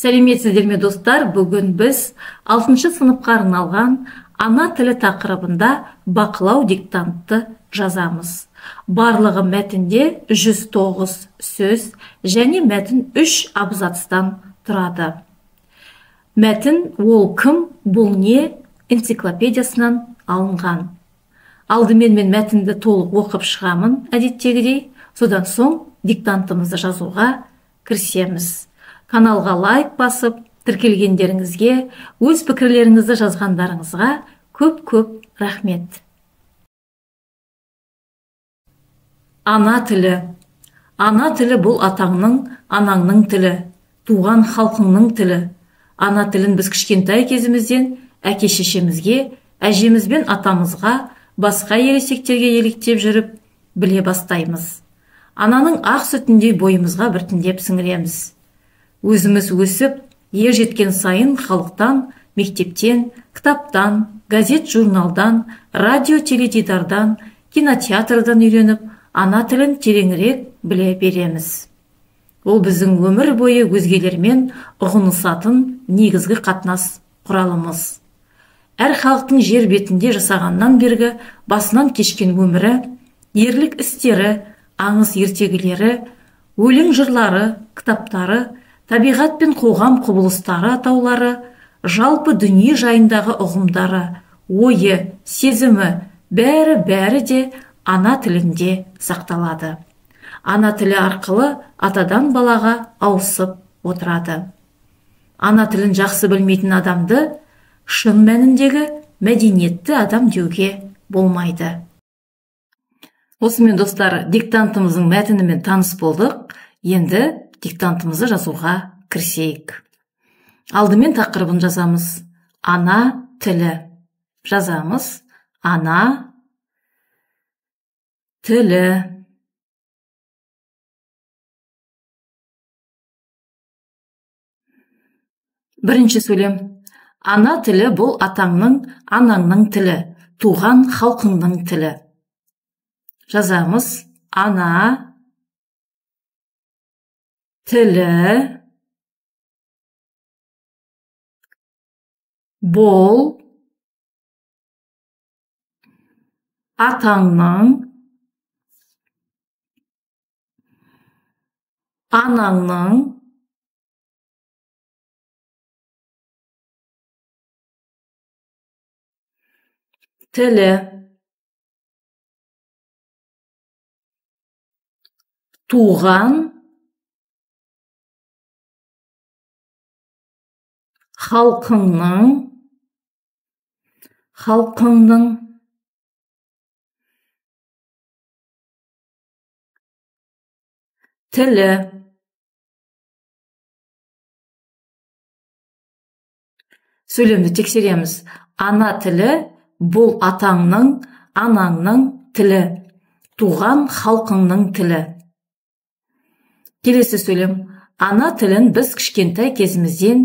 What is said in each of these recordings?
Сәлеметсіздер ме достар, бүгін біз 6 сыныпқа арналған ана тілі тақырыбында бақылау диктантты жазамыз. Барлығы мәтінде 109 сөз және мәтін 3 абзацтан тұрады. Мәтін ол кім, бұл не энциклопедиясынан алынған. Алдымен мен мәтінді толық оқып шығамын әдеттегідей, содан соң диктантымызды жазуға кірісеміз. Каналға лайк басып, тіркелгендеріңізге, өз пікірлеріңізді жазғандарыңызға көп рахмет. Ана тілі. Ана тілі бұл атаңның, анаңның тілі, туған халқыңның тілі. Ана тілін біз кішкентай кезімізден әке-шешемізге, әжеміз бен атамызға, басқа ересектерге еліктеп жүріп, біле бастаймыз. Ананың ақ сүтіндей бойымызға біртіндеп сіңіреміз. Өзіміз өсіп, ер жеткен сайын халықтан, мектептен, кітаптан, газет журналдан, радио теледидардан, кинотеатрдан үйреніп, ана тілін тереңірек біле береміз. Ол біздің өмір бойы өзгелермен ұғынысатын негізгі қатынас құралымыз. Әр халықтың жер бетінде жасағаннан бергі басынан кешкен өмірі, ерлік істері, аңыз ертегілері, өлең жырлары, кітаптары, табиғат пен қоғам құбылыстары атаулары, жалпы дүние жайындағы ұғымдары, ойы, сезімі, бәрі де ана тілінде сақталады. Ана тілі арқылы атадан балаға ауысып отырады. Ана тілін жақсы білмейтін адамды шын мәніндегі мәдениетті адам деуге болмайды. Осымен достар, диктантымыздың мәтінімен таныс болдық. Енді диктантымызды жазуға кірісейік. Алдымен тақырыбын жазамыз. Ана тілі. Жазамыз. Ана тілі. Бірінші сөйлем. Ана тілі бұл атаңның, анаңның тілі, туған халқыңның тілі. Жазамыз. Ана тілі бұл атаңның, анаңның тілі, туған халқыңның тілі. Сөйлемді тексереміз. Ана тілі бұл атаңның, анаңның тілі, туған халқыңның тілі. Келесі сөйлем. Ана тілін біз кішкентай кезімізден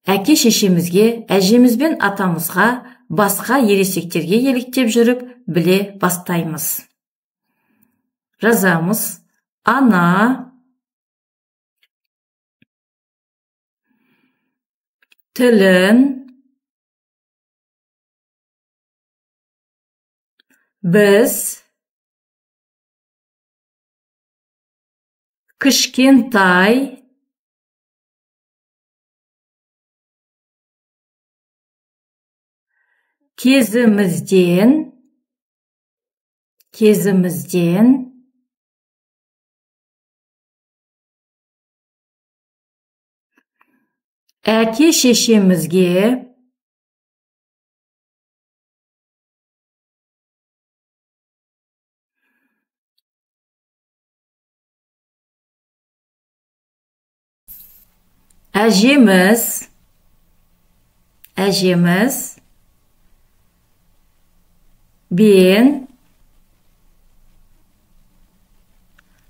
әке-шешемізге, әжеміз бен атамызға, басқа ересектерге еліктеп жүріп, біле бастаймыз. Жазамыз. Ана тілін біз кішкентай кезімізден әке-шешемізге, әжеміз бен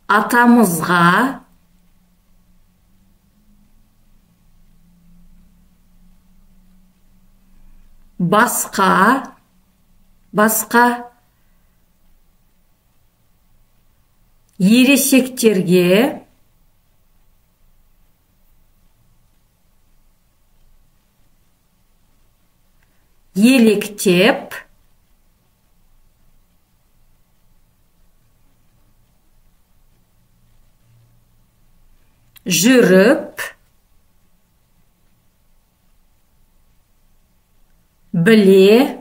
атамызға басқа ересектерге еліктеп, жүріп, біле,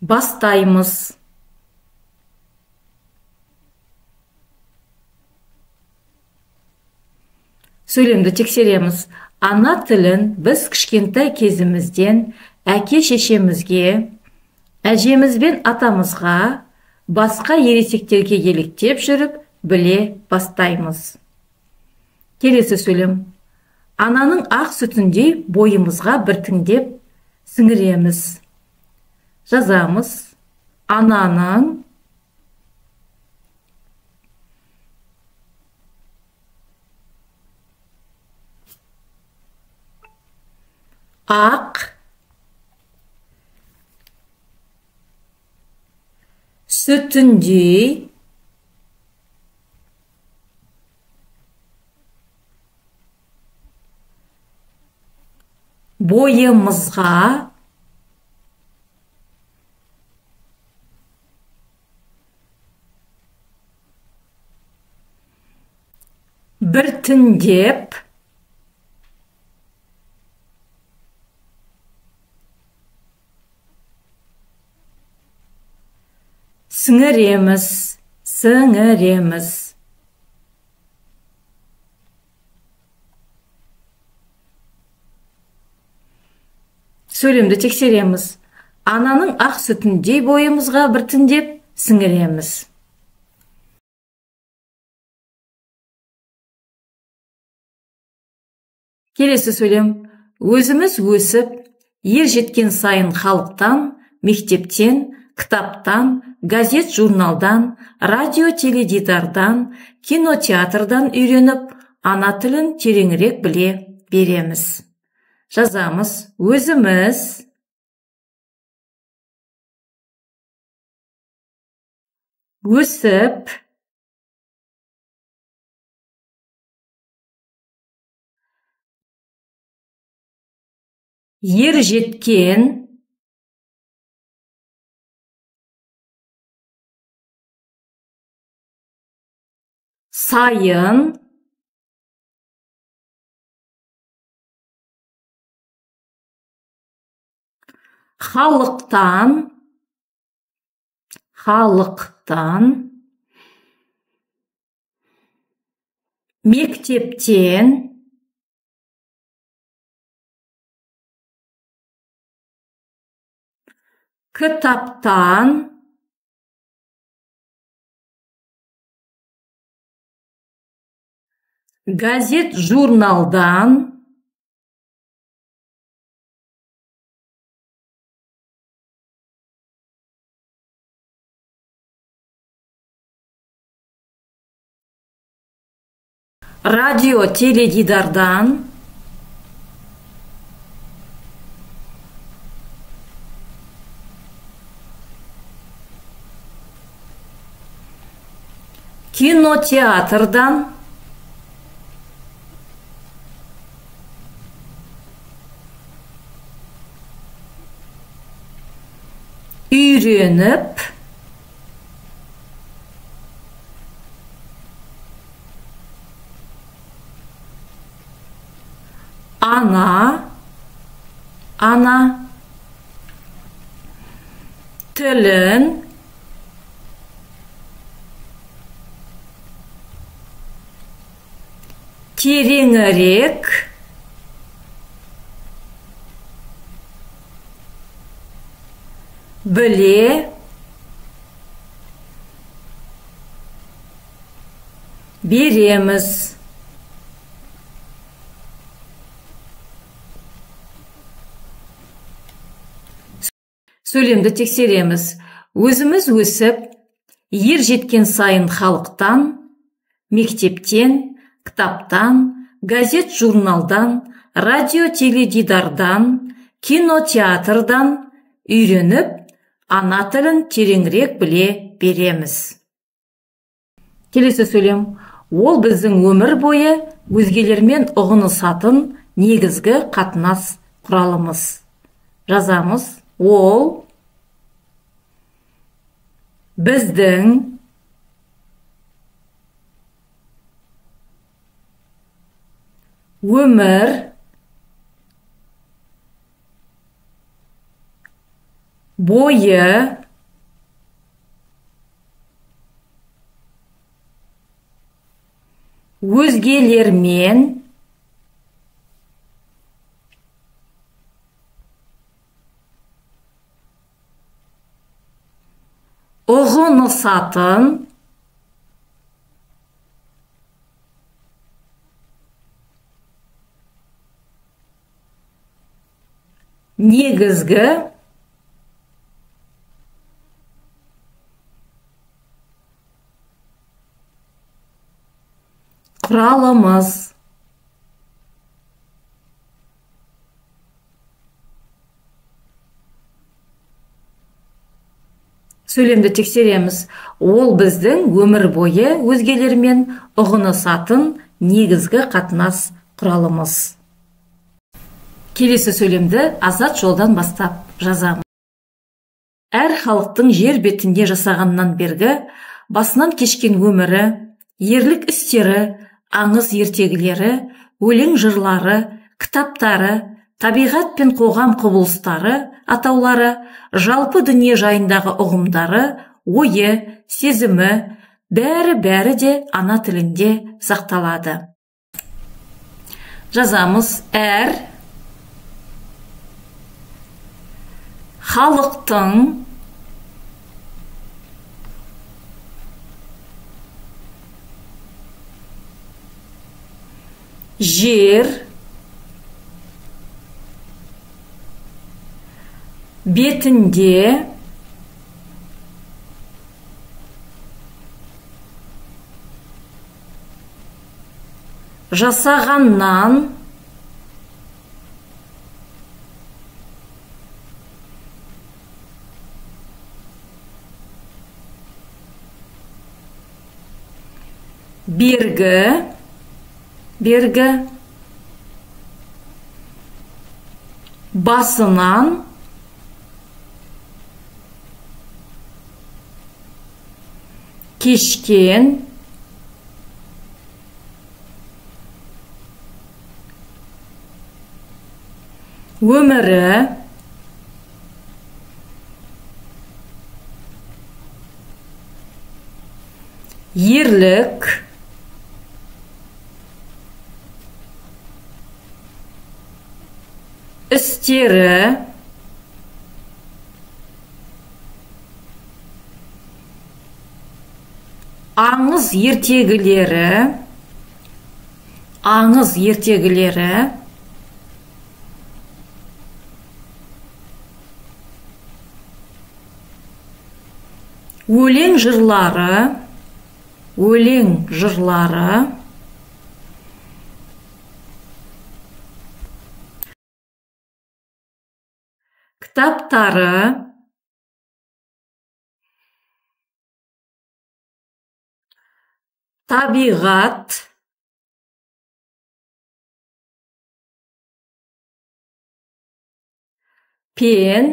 бастаймыз. Сөйлемді тексереміз. Ана тілін біз кішкентай кезімізден әке-шешемізге, әжеміз бен атамызға, басқа ересектерге еліктеп жүріп, біле бастаймыз. Келесі сөйлем. Ананың ақ сүтіндей бойымызға біртіндеп сіңіреміз. Жазамыз. Ананың ақ sütündей бойымызға біртіндеп сіңіреміз, сіңіреміз. Сөйлемді тексереміз. Ананың ақ сүтіндей бойымызға біртіндеп сіңіреміз. Келесі сөйлем. Өзіміз өсіп, ер жеткен сайын халықтан, мектептен, кітаптан, газет, журналдан, радио, теледидардан, кинотеатрдан үйреніп, ана тілін тереңірек біле береміз. Жазамыз. Өзіміз өсіп, ер жеткен сайын халықтан мектептен кітаптан газет, журналдан радио, теледидардан кинотеатрдан үйреніп ана тілін тереңірек біле береміз. Сөйлемді тексереміз. Өзіміз өсіп, ер жеткен сайын халықтан, мектептен, кітаптан, газет, журналдан, радио, теледидардан, кинотеатрдан үйреніп, ана тілін тереңірек біле береміз. Келесі сөйлем. Ол біздің өмір бойы өзгелермен ұғынысатын негізгі қатынас құралымыз. Жазамыз. Ол біздің өмір бойы өзгелермен ұғынысатын негізгі құралымыз. Сөйлемді тексереміз. Ол біздің өмір бойы өзгелермен ұғынысатын негізгі қатынас құралымыз. Келесі сөйлемді азат жолдан бастап жазамын. Әр халықтың жер бетінде жасағаннан бергі басынан кешкен өмірі, ерлік істері, аңыз ертегілері, өлең жырлары, кітаптары, табиғат пен қоғам құбылыстары, атаулары, жалпы дүние жайындағы ұғымдары, ойы, сезімі, бәрі де ана тілінде сақталады. Жазамыз. Әр халықтың жер бетінде жасағаннан бергі басынан кешкен өмірі, ерлік істері, аңыз ертегілері, өлең жырлары, кітаптары, табиғат пен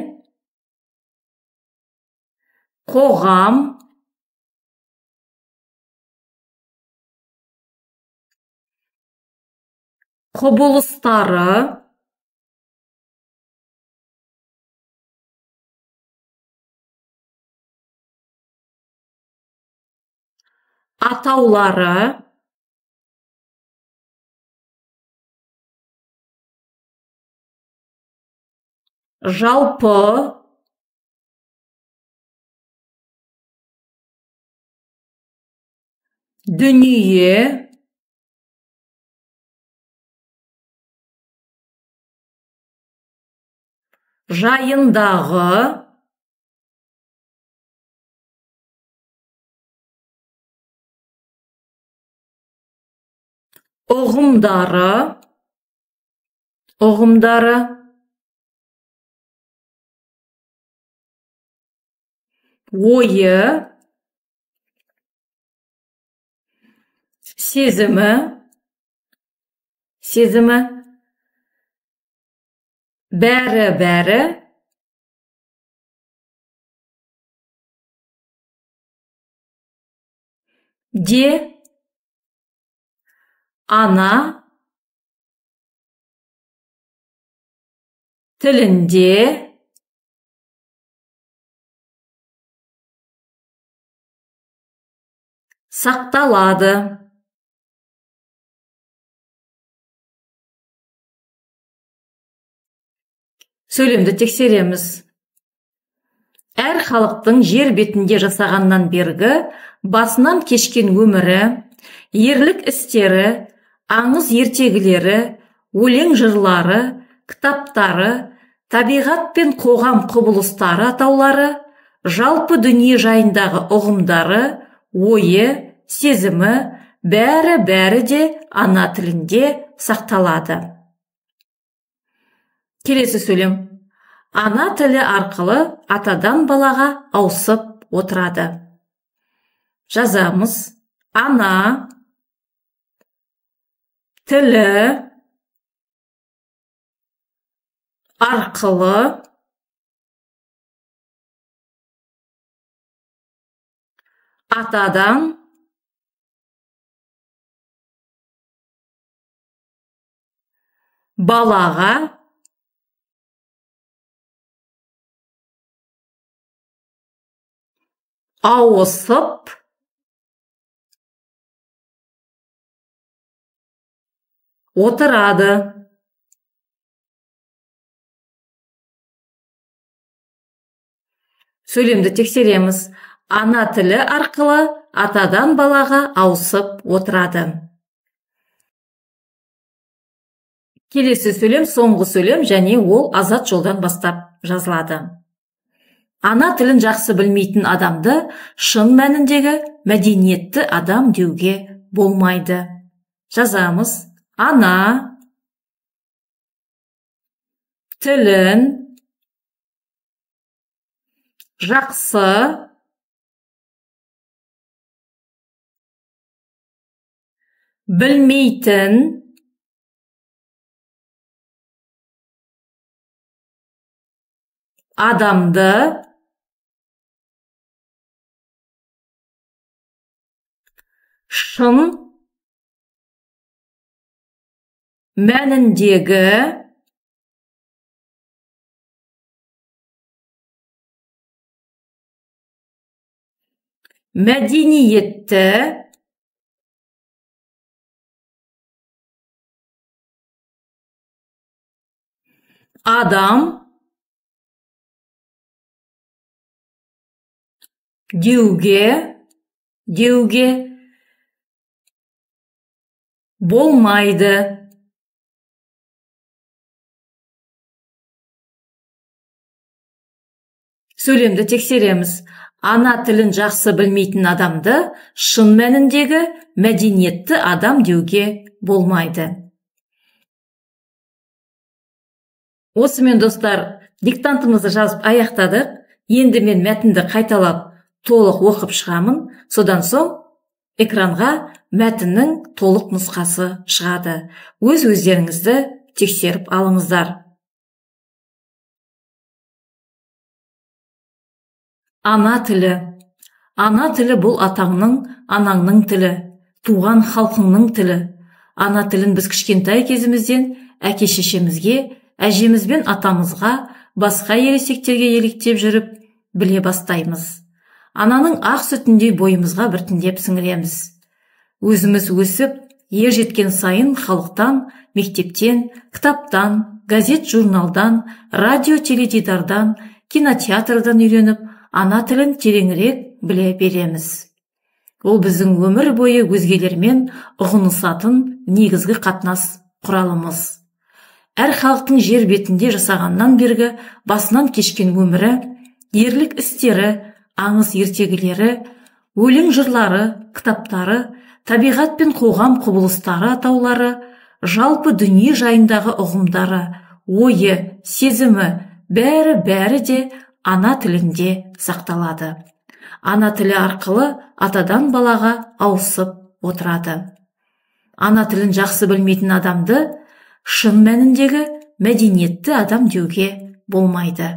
қоғам құбылыстары, атаулары, жалпы дүние жайындағы ұғымдары, ойы, сезімі, бәрі де ана тілінде сақталады. Сөйлемді тексереміз. Әр халықтың жер бетінде жасағаннан бергі басынан кешкен өмірі, ерлік істері, аңыз ертегілері, өлең жырлары, кітаптары, табиғат пен қоғам құбылыстары атаулары, жалпы дүние жайындағы ұғымдары, ойы, сезімі, бәрі де ана тілінде сақталады. Келесі сөйлем. Ана тілі арқылы атадан балаға ауысып отырады. Жазамыз. Ана тілі арқылы атадан балаға ауысып отырады. Сөйлемді тексереміз. Ана тілі арқылы атадан балаға ауысып отырады. Келесі сөйлем соңғы сөйлем және ол азат жолдан бастап жазылады. Ана тілін жақсы білмейтін адамды шын мәніндегі мәдениетті адам деуге болмайды. Жазамыз. Ана тілін жақсы білмейтін адамды шын мәніндегі мәдениетті адам деуге болмайды. Сөйлемді тексереміз. Ана тілін жақсы білмейтін адамды шын мәніндегі мәдениетті адам деуге болмайды. Осымен достар, диктантымызды жазып аяқтадық. Енді мен мәтінді қайталап толық оқып шығамын. Содан соң экранға мәтіннің толық нұсқасы шығады. Өздеріңізді тексеріп алыңыздар. Ана тілі. Ана тілі бұл атаңның, анаңның тілі, туған халқыңның тілі. Ана тілін біз кішкентай кезімізден әке-шешемізге, әжеміз бен атамызға, басқа ересектерге еліктеп жүріп біле бастаймыз. Ананың ақ сүтіндей бойымызға біртіндеп сіңіреміз. Өзіміз өсіп, ер жеткен сайын халықтан, мектептен, кітаптан, газет журналдан, радио теледидардан, кинотеатрдан үйреніп, ана тілін тереңірек біле береміз. Ол біздің өмір бойы өзгелермен ұғынысатын негізгі қатынас құралымыз. Әр халықтың жер бетінде жасағаннан бергі басынан кешкен өмірі, ерлік істері, аңыз ертегілері, өлең жырлары, кітаптары, табиғат пен қоғам құбылыстары атаулары, жалпы дүние жайындағы ұғымдары, ойы, сезімі, бәрі де ана тілінде сақталады. Ана тілі арқылы атадан балаға ауысып отырады. Ана тілін жақсы білмейтін адамды шын мәніндегі мәдениетті адам деуге болмайды.